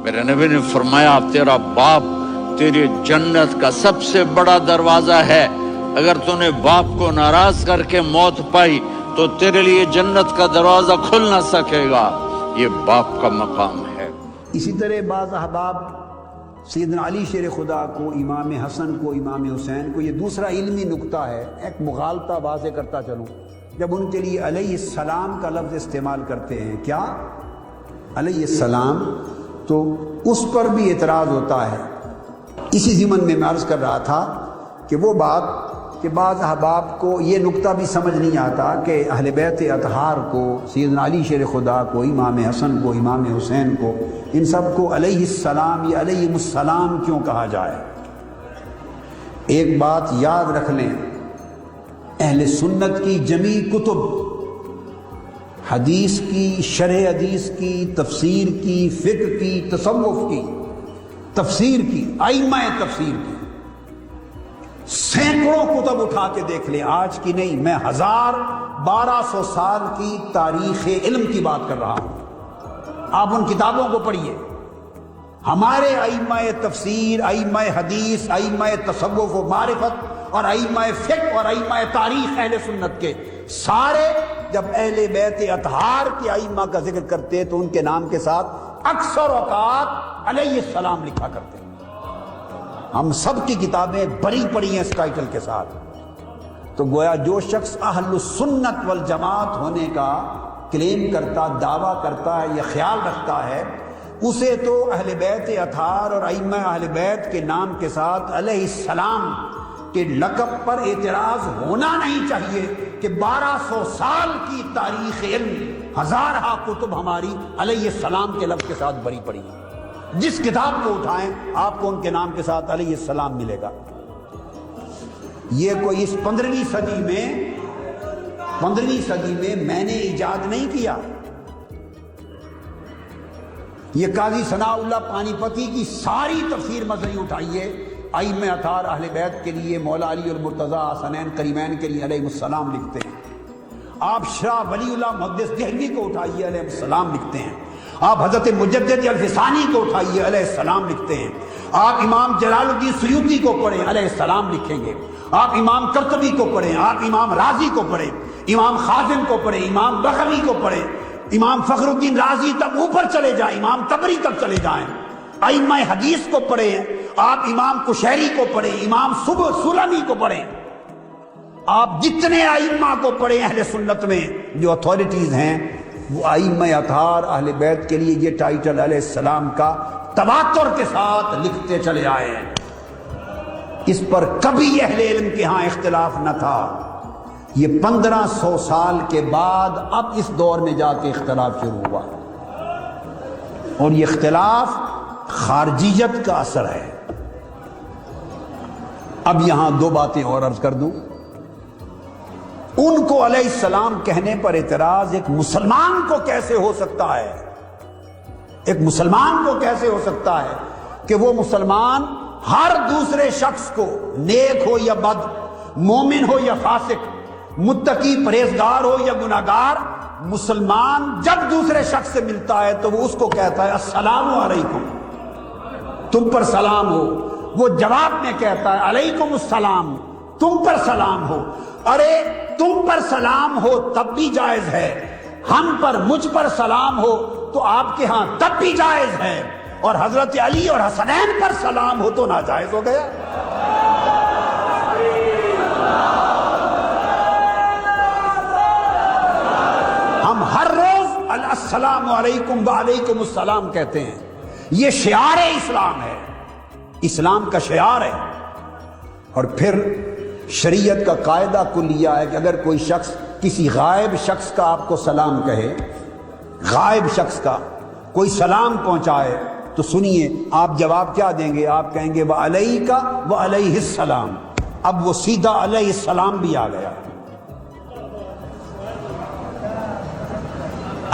میرے نبی نے فرمایا تیرا باپ تیری جنت کا سب سے بڑا دروازہ ہے، اگر تو نے باپ کو ناراض کر کے موت پائی تو تیرے لیے جنت کا دروازہ کھل نہ سکے گا۔ یہ باپ کا مقام ہے۔ اسی طرح بعض احباب سیدنا علی شیر خدا کو، امام حسن کو، امام حسین کو، یہ دوسرا علمی نکتہ ہے، ایک مغالطہ واضح کرتا چلوں، جب ان کے لیے علیہ السلام کا لفظ استعمال کرتے ہیں، کیا علیہ السلام، تو اس پر بھی اعتراض ہوتا ہے۔ اسی ضمن میں عرض کر رہا تھا کہ وہ بات کہ بعض احباب کو یہ نکتہ بھی سمجھ نہیں آتا کہ اہل بیت اطہار کو، سیدنا علی شیر خدا کو، امام حسن کو، امام حسین کو، ان سب کو علیہ السلام یا علیہ السلام کیوں کہا جائے۔ ایک بات یاد رکھ لیں، اہل سنت کی جمیع کتب، حدیث کی، شرح حدیث کی، تفسیر کی، فقہ کی، تصوف کی، تفسیر کی، ائمہ تفسیر کی، سینکڑوں کتب اٹھا کے دیکھ لیں، آج کی نہیں، میں 1200 سال کی تاریخ علم کی بات کر رہا ہوں، آپ ان کتابوں کو پڑھیے۔ ہمارے ائمہ تفسیر، ائمہ حدیث، ائمہ تصوف و معرفت اور ائمہ فقہ اور ائمہ تاریخ اہل سنت کے سارے جب اہل بیت اطہار کے ائمہ کا ذکر کرتے تو ان کے نام کے ساتھ اکثر اوقات علیہ السلام لکھا کرتے ہیں۔ ہم سب کی کتابیں بڑی پڑی ہیں اس ٹائٹل کے ساتھ، تو گویا جو شخص اہل السنت والجماعت ہونے کا کلیم کرتا، دعویٰ کرتا ہے یا خیال رکھتا ہے، اسے تو اہل بیت اطہار اور ائمہ اہل بیت کے نام کے ساتھ علیہ السلام کے لقب پر اعتراض ہونا نہیں چاہیے کہ 1200 سال کی تاریخ علم، ہزارہ کتب ہماری علیہ السلام کے لفظ کے ساتھ بری پڑی ہیں۔ جس کتاب کو اٹھائیں آپ کو ان کے نام کے ساتھ علیہ السلام ملے گا۔ یہ کوئی اس 15ویں صدی میں میں نے ایجاد نہیں کیا، یہ قاضی ثناء اللہ پانی پتی کی ساری تفسیر مصری اٹھائیے، ائمہ اطہار اہل بیت کے لیے مولا علی المرتضیٰ حسنین کریمین کے لیے علیہ السلام لکھتے ہیں۔ آپ شاہ ولی اللہ محدث دہلوی کو اٹھائیے، علیہ السلام لکھتے ہیں۔ آپ حضرت مجدد الفسانی کو اٹھائیے، علیہ السلام لکھتے ہیں۔ آپ امام جلال الدین سیوطی کو پڑھیں، علیہ السلام لکھیں گے۔ آپ امام قرطبی کو پڑھیں، آپ امام رازی کو پڑھیں، امام خازن کو پڑھیں، امام بغوی کو پڑھیں، امام فخر الدین رازی تک اوپر چلے جائیں، امام طبری تک چلے جائیں، ائمہ حدیث کو پڑھیں، آپ امام کشیری کو پڑھیں، امام سلمی کو پڑھیں، آپ جتنے ائمہ کو پڑھیں اہل سنت میں جو اتھارٹیز ہیں، وہ ائمہ اطہار اہل بیت کے لیے یہ ٹائٹل علیہ السلام کا تواتر کے ساتھ لکھتے چلے آئے ہیں۔ اس پر کبھی اہل علم کے ہاں اختلاف نہ تھا۔ یہ 1500 سال کے بعد اب اس دور میں جا کے اختلاف شروع ہوا، اور یہ اختلاف خارجیت کا اثر ہے۔ اب یہاں دو باتیں اور عرض کر دوں۔ ان کو علیہ السلام کہنے پر اعتراض ایک مسلمان کو کیسے ہو سکتا ہے؟ ایک مسلمان کو کیسے ہو سکتا ہے کہ وہ مسلمان ہر دوسرے شخص کو، نیک ہو یا بد، مومن ہو یا فاسق، متقی پرہیزگار ہو یا گناہگار، مسلمان جب دوسرے شخص سے ملتا ہے تو وہ اس کو کہتا ہے السلام علیکم، تم پر سلام ہو۔ وہ جواب میں کہتا ہے علیکم السلام، تم پر سلام ہو۔ ارے تم پر سلام ہو تب بھی جائز ہے، ہم پر، مجھ پر سلام ہو تو آپ کے ہاں تب بھی جائز ہے، اور حضرت علی اور حسنین پر سلام ہو تو ناجائز ہو گیا۔ ہم ہر روز السلام علیکم وعلیکم السلام کہتے ہیں، یہ شعار اسلام ہے، اسلام کا شعار ہے۔ اور پھر شریعت کا قاعدہ کلیہ ہے کہ اگر کوئی شخص کسی غائب شخص کا آپ کو سلام کہے، غائب شخص کا کوئی سلام پہنچائے، تو سنیے آپ جواب کیا دیں گے؟ آپ کہیں گے وعلیکہ وعلیہ السلام۔ اب وہ سیدھا علیہ السلام بھی آ گیا۔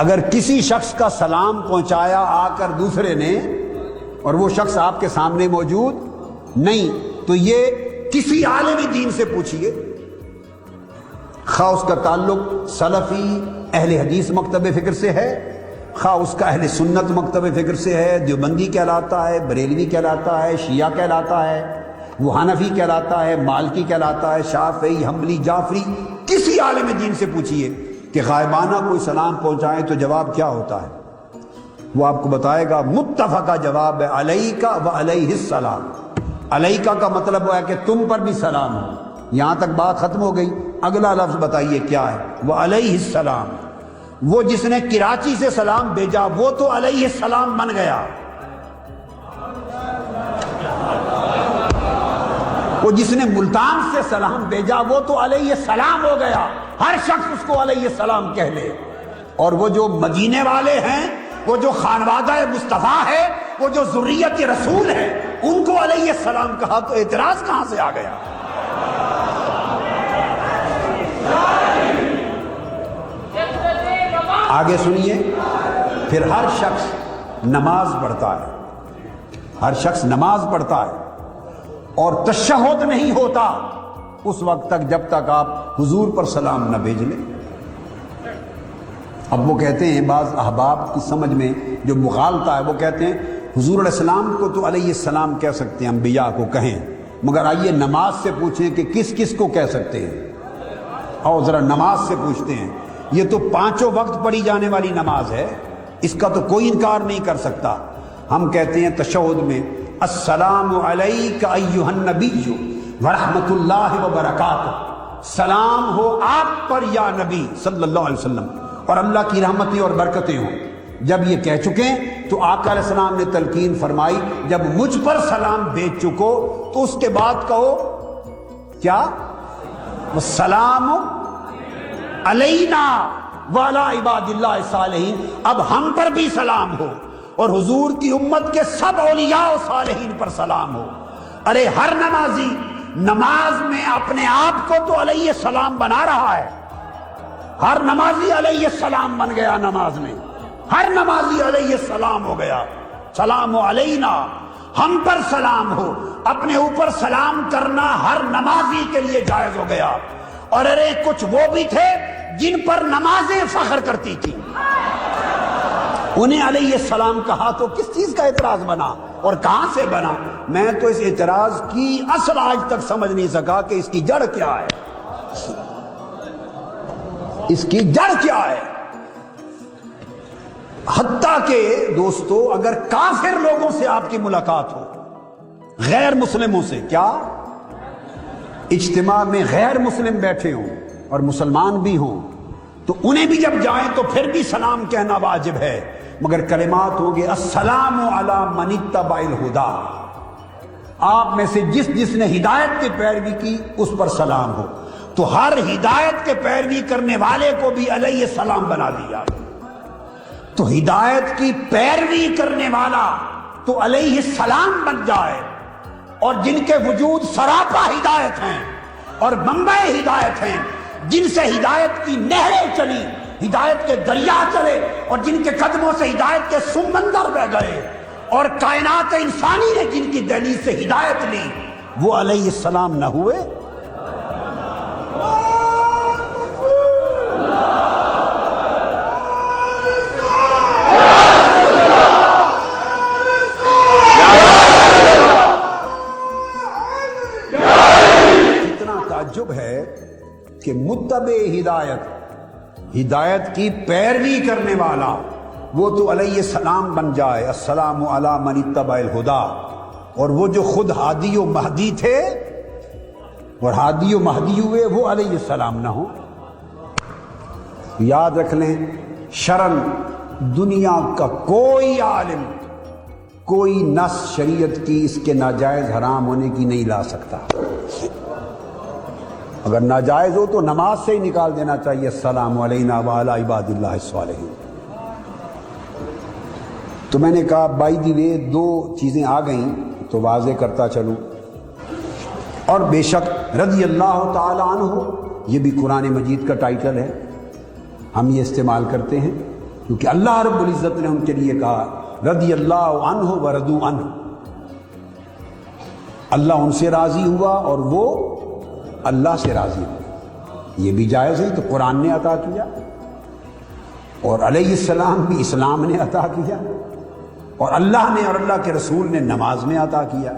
اگر کسی شخص کا سلام پہنچایا آ کر دوسرے نے، اور وہ شخص آپ کے سامنے موجود نہیں، تو یہ کسی عالم دین سے پوچھئے، خواہ اس کا تعلق سلفی اہل حدیث مکتب فکر سے ہے، خواہ اس کا اہل سنت مکتب فکر سے ہے، دیوبندی کہلاتا ہے، بریلوی کہلاتا ہے، شیعہ کہلاتا ہے، وہ حنفی کہلاتا ہے، مالکی کہلاتا ہے، شافعی، حنبلی، جعفری، کسی عالم دین سے پوچھئے کہ غائبانہ کوئی سلام پہنچائیں تو جواب کیا ہوتا ہے، وہ آپ کو بتائے گا متفقہ جواب ہے علیکہ و علیہ السلام۔ علیکہ کا مطلب ہے کہ تم پر بھی سلام ہو، یہاں تک بات ختم ہو گئی۔ اگلا لفظ بتائیے کیا ہے؟ وہ علیہ السلام۔ وہ جس نے کراچی سے سلام بھیجا وہ تو علیہ السلام بن گیا، وہ جس نے ملتان سے سلام بھیجا وہ تو علیہ السلام ہو گیا، ہر شخص اس کو علیہ السلام کہہ لے۔ اور وہ جو مدینے والے ہیں، وہ جو خانوادہ مصطفیٰ ہے، وہ جو ذریت رسول ہے، ان کو علیہ السلام کہا تو اعتراض کہاں سے آ گیا؟ آگے سنیے، پھر ہر شخص نماز پڑھتا ہے، ہر شخص نماز پڑھتا ہے اور تشہد نہیں ہوتا اس وقت تک جب تک آپ حضور پر سلام نہ بھیج لیں۔ اب وہ کہتے ہیں بعض احباب کی سمجھ میں جو مغالطہ ہے، وہ کہتے ہیں حضور علیہ السلام کو تو علیہ السلام کہہ سکتے ہیں، انبیاء کو کہیں، مگر آئیے نماز سے پوچھیں کہ کس کس کو کہہ سکتے ہیں؟ اور ذرا نماز سے پوچھتے ہیں، یہ تو پانچوں وقت پڑھی جانے والی نماز ہے، اس کا تو کوئی انکار نہیں کر سکتا۔ ہم کہتے ہیں تشہد میں السلام علیک ایھا النبی ورحمۃ اللہ وبرکاتہ، سلام ہو آپ پر یا نبی صلی اللہ علیہ وسلم، اور اللہ کی رحمتیں اور برکتیں ہوں۔ جب یہ کہہ چکے تو آقا علیہ السلام نے تلقین فرمائی جب مجھ پر سلام بھیج چکو تو اس کے بعد کہو کیا؟ السلام علینا وعلی عباد اللہ الصالحین، اب ہم پر بھی سلام ہو اور حضور کی امت کے سب اولیاء و صالحین پر سلام ہو۔ ارے ہر نمازی نماز میں اپنے آپ کو تو علیہ السلام بنا رہا ہے، ہر نمازی علیہ السلام بن گیا، نماز میں ہر نمازی علیہ السلام ہو گیا۔ سلام علینا، ہم پر سلام ہو، اپنے اوپر سلام کرنا ہر نمازی کے لیے جائز ہو گیا۔ اور ارے کچھ وہ بھی تھے جن پر نمازیں فخر کرتی تھی، انہیں علیہ السلام کہا تو کس چیز کا اعتراض بنا اور کہاں سے بنا؟ میں تو اس اعتراض کی اصل آج تک سمجھ نہیں سکا کہ اس کی جڑ کیا ہے، اس کی جڑ کیا ہے۔ حتیٰ کہ دوستو اگر کافر لوگوں سے آپ کی ملاقات ہو، غیر مسلموں سے، کیا اجتماع میں غیر مسلم بیٹھے ہوں اور مسلمان بھی ہوں تو انہیں بھی جب جائیں تو پھر بھی سلام کہنا واجب ہے، مگر کلمات ہوں گے السلام علی من اتبع الہدی، آپ میں سے جس جس نے ہدایت کی پیروی کی اس پر سلام ہو، تو ہر ہدایت کے پیروی کرنے والے کو بھی علیہ السلام بنا دیا۔ تو ہدایت کی پیروی کرنے والا تو علیہ السلام بن جائے، اور جن کے وجود سراپا ہدایت ہیں اور منبع ہدایت ہیں، جن سے ہدایت کی نہریں چلی، ہدایت کے دریا چلے، اور جن کے قدموں سے ہدایت کے سمندر بہ گئے، اور کائنات انسانی نے جن کی دہلیز سے ہدایت لی، وہ علیہ السلام نہ ہوئے؟ تعجب ہے کہ متبع ہدایت، ہدایت کی پیروی کرنے والا وہ تو علیہ السلام بن جائے، السلام علی من اتبع الہدی، اور وہ جو خود ہادی و مہدی تھے اور ہادی و مہدی ہوئے وہ علیہ السلام نہ ہو۔ یاد رکھ لیں، شرن دنیا کا کوئی عالم کوئی نص شریعت کی اس کے ناجائز حرام ہونے کی نہیں لا سکتا۔ اگر ناجائز ہو تو نماز سے ہی نکال دینا چاہیے، السلام علینا وعلی عباد اللہ الصالحین۔ تو میں نے کہا بائی دی وے دو چیزیں آ گئیں تو واضح کرتا چلوں، اور بے شک رضی اللہ تعالی عنہ یہ بھی قرآن مجید کا ٹائٹل ہے، ہم یہ استعمال کرتے ہیں کیونکہ اللہ رب العزت نے ان کے لیے کہا رضی اللہ عنہ ورضوا عنہ، اللہ ان سے راضی ہوا اور وہ اللہ سے راضی ہوا، یہ بھی جائز ہے تو قرآن نے عطا کیا۔ اور علیہ السلام بھی اسلام نے عطا کیا، اور اللہ نے اور اللہ کے رسول نے نماز میں عطا کیا۔